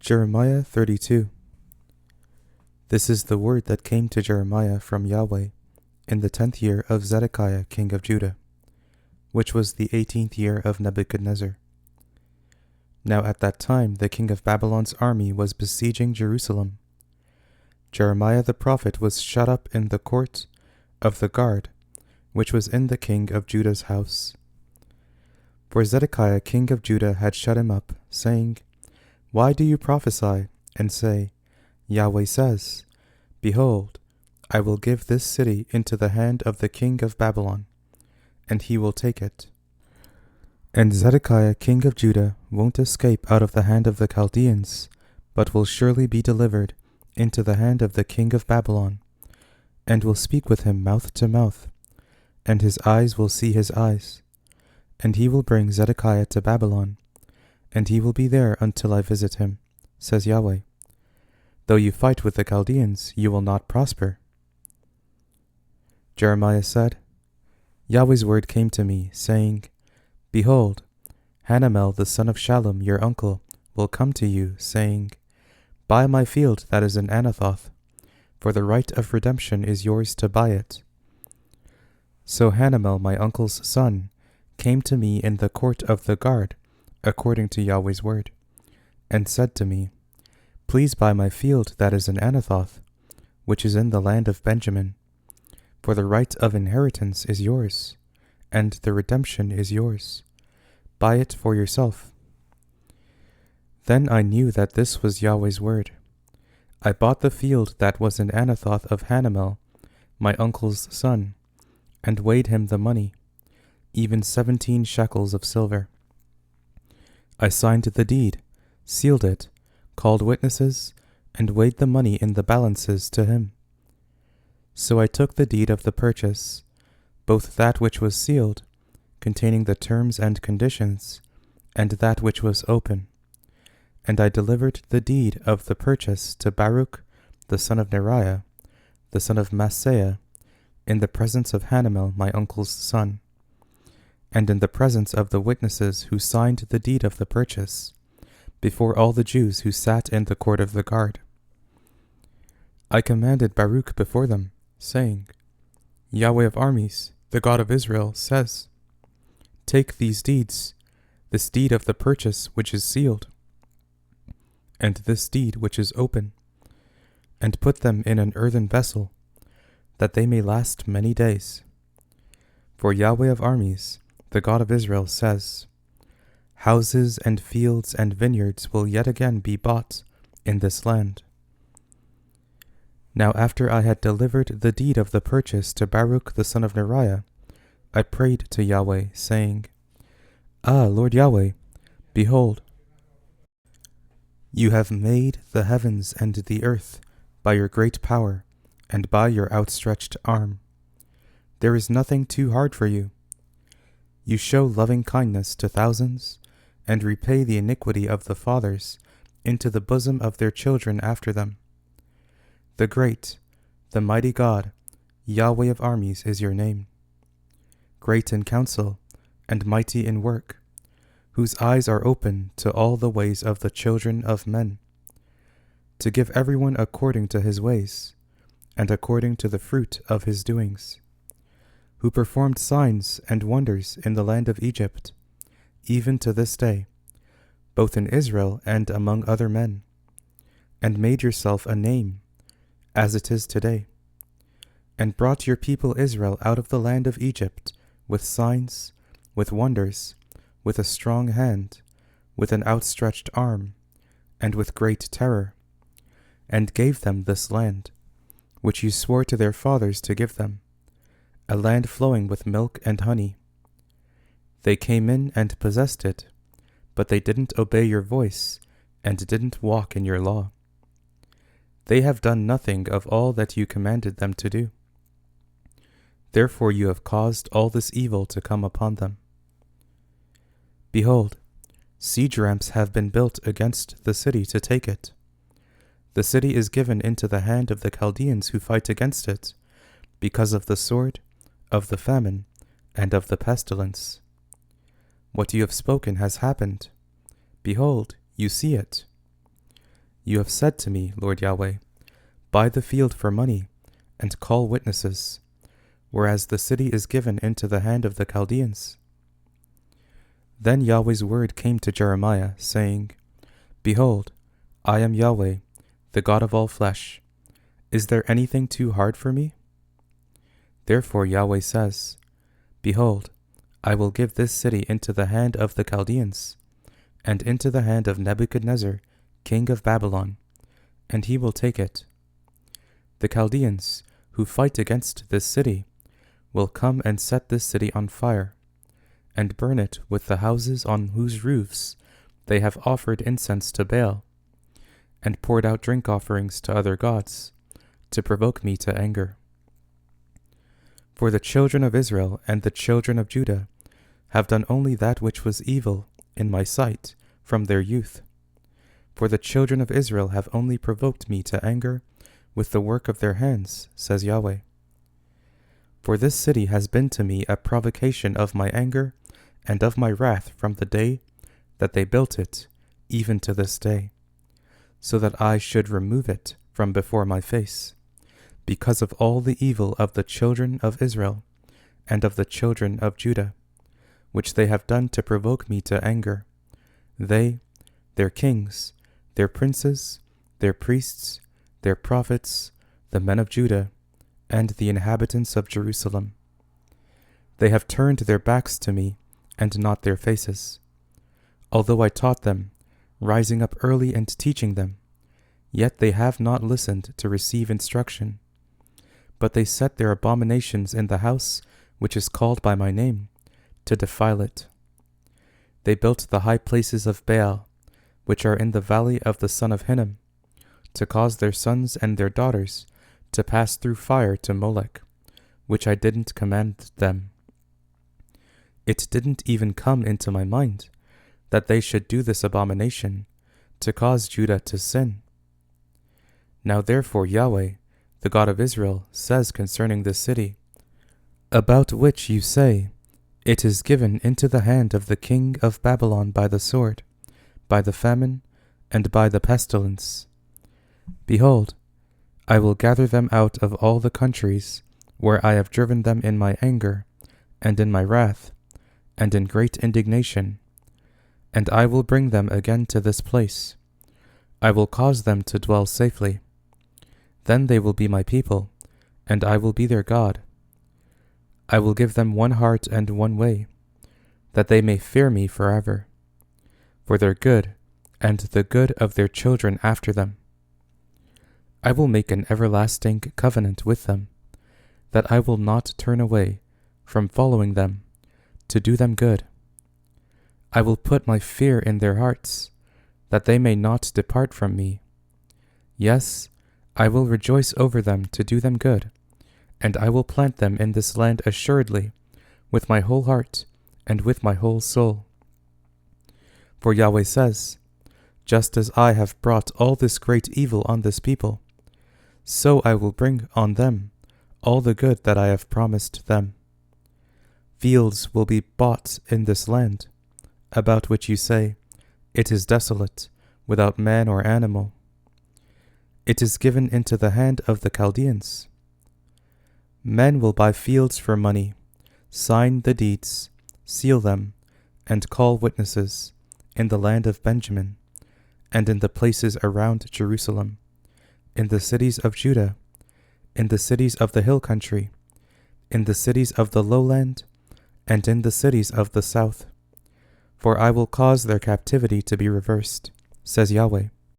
Jeremiah 32. This is the word that came to Jeremiah from Yahweh in the 10th year of Zedekiah king of Judah, which was the 18th year of Nebuchadnezzar. Now at that time the king of Babylon's army was besieging Jerusalem. Jeremiah the prophet was shut up in the court of the guard, which was in the king of Judah's house. For Zedekiah king of Judah had shut him up, saying, Why do you prophesy, and say, Yahweh says, Behold, I will give this city into the hand of the king of Babylon, and he will take it. And Zedekiah king of Judah won't escape out of the hand of the Chaldeans, but will surely be delivered into the hand of the king of Babylon, and will speak with him mouth to mouth, and his eyes will see his eyes. And he will bring Zedekiah to Babylon, and he will be there until I visit him, says Yahweh. Though you fight with the Chaldeans, you will not prosper. Jeremiah said, Yahweh's word came to me, saying, Behold, Hanamel the son of Shallum, your uncle, will come to you, saying, Buy my field that is in Anathoth, for the right of redemption is yours to buy it. So Hanamel my uncle's son came to me in the court of the guard, according to Yahweh's word, and said to me, Please buy my field that is in Anathoth, which is in the land of Benjamin, for the right of inheritance is yours, and the redemption is yours. Buy it for yourself. Then I knew that this was Yahweh's word. I bought the field that was in Anathoth of Hanamel, my uncle's son, and weighed him the money, even 17 shekels of silver. I signed the deed, sealed it, called witnesses, and weighed the money in the balances to him. So I took the deed of the purchase, both that which was sealed, containing the terms and conditions, and that which was open, and I delivered the deed of the purchase to Baruch the son of Neriah, the son of Maaseiah, in the presence of Hanamel my uncle's son, and in the presence of the witnesses who signed the deed of the purchase, before all the Jews who sat in the court of the guard. I commanded Baruch before them, saying, Yahweh of armies, the God of Israel, says, Take these deeds, this deed of the purchase which is sealed, and this deed which is open, and put them in an earthen vessel, that they may last many days. For Yahweh of armies, the God of Israel, says, Houses and fields and vineyards will yet again be bought in this land. Now after I had delivered the deed of the purchase to Baruch the son of Neriah, I prayed to Yahweh, saying, Lord Yahweh, behold, you have made the heavens and the earth by your great power and by your outstretched arm. There is nothing too hard for you. You show loving kindness to thousands, and repay the iniquity of the fathers into the bosom of their children after them. The great, the mighty God, Yahweh of armies is your name. Great in counsel, and mighty in work, whose eyes are open to all the ways of the children of men, to give everyone according to his ways, and according to the fruit of his doings, who performed signs and wonders in the land of Egypt, even to this day, both in Israel and among other men, and made yourself a name, as it is today, and brought your people Israel out of the land of Egypt with signs, with wonders, with a strong hand, with an outstretched arm, and with great terror, and gave them this land, which you swore to their fathers to give them, a land flowing with milk and honey. They came in and possessed it, but they didn't obey your voice, and didn't walk in your law. They have done nothing of all that you commanded them to do. Therefore you have caused all this evil to come upon them. Behold, siege ramps have been built against the city to take it. The city is given into the hand of the Chaldeans who fight against it, because of the sword, of the famine, and of the pestilence. What you have spoken has happened. Behold, you see it. You have said to me, Lord Yahweh, buy the field for money, and call witnesses, whereas the city is given into the hand of the Chaldeans. Then Yahweh's word came to Jeremiah, saying, Behold, I am Yahweh, the God of all flesh. Is there anything too hard for me? Therefore Yahweh says, Behold, I will give this city into the hand of the Chaldeans, and into the hand of Nebuchadnezzar, king of Babylon, and he will take it. The Chaldeans, who fight against this city, will come and set this city on fire, and burn it with the houses on whose roofs they have offered incense to Baal, and poured out drink offerings to other gods, to provoke me to anger. For the children of Israel and the children of Judah have done only that which was evil in my sight from their youth. For the children of Israel have only provoked me to anger with the work of their hands, says Yahweh. For this city has been to me a provocation of my anger and of my wrath from the day that they built it, even to this day, so that I should remove it from before my face, because of all the evil of the children of Israel and of the children of Judah, which they have done to provoke me to anger, they, their kings, their princes, their priests, their prophets, the men of Judah, and the inhabitants of Jerusalem. They have turned their backs to me, and not their faces. Although I taught them, rising up early and teaching them, yet they have not listened to receive instruction. But they set their abominations in the house which is called by my name, to defile it. They built the high places of Baal, which are in the valley of the son of Hinnom, to cause their sons and their daughters to pass through fire to Molech, which I didn't command them. It didn't even come into my mind that they should do this abomination, to cause Judah to sin. Now therefore Yahweh, the God of Israel, says concerning this city, about which you say, It is given into the hand of the king of Babylon by the sword, by the famine, and by the pestilence. Behold, I will gather them out of all the countries where I have driven them in my anger, and in my wrath, and in great indignation, and I will bring them again to this place. I will cause them to dwell safely. Then they will be my people, and I will be their God. I will give them one heart and one way, that they may fear me forever, for their good, and the good of their children after them. I will make an everlasting covenant with them, that I will not turn away from following them, to do them good. I will put my fear in their hearts, that they may not depart from me. Yes, I will rejoice over them to do them good, and I will plant them in this land assuredly, with my whole heart and with my whole soul. For Yahweh says, Just as I have brought all this great evil on this people, so I will bring on them all the good that I have promised them. Fields will be bought in this land, about which you say, It is desolate, without man or animal. It is given into the hand of the Chaldeans. Men will buy fields for money, sign the deeds, seal them, and call witnesses in the land of Benjamin, and in the places around Jerusalem, in the cities of Judah, in the cities of the hill country, in the cities of the lowland, and in the cities of the south. For I will cause their captivity to be reversed, says Yahweh,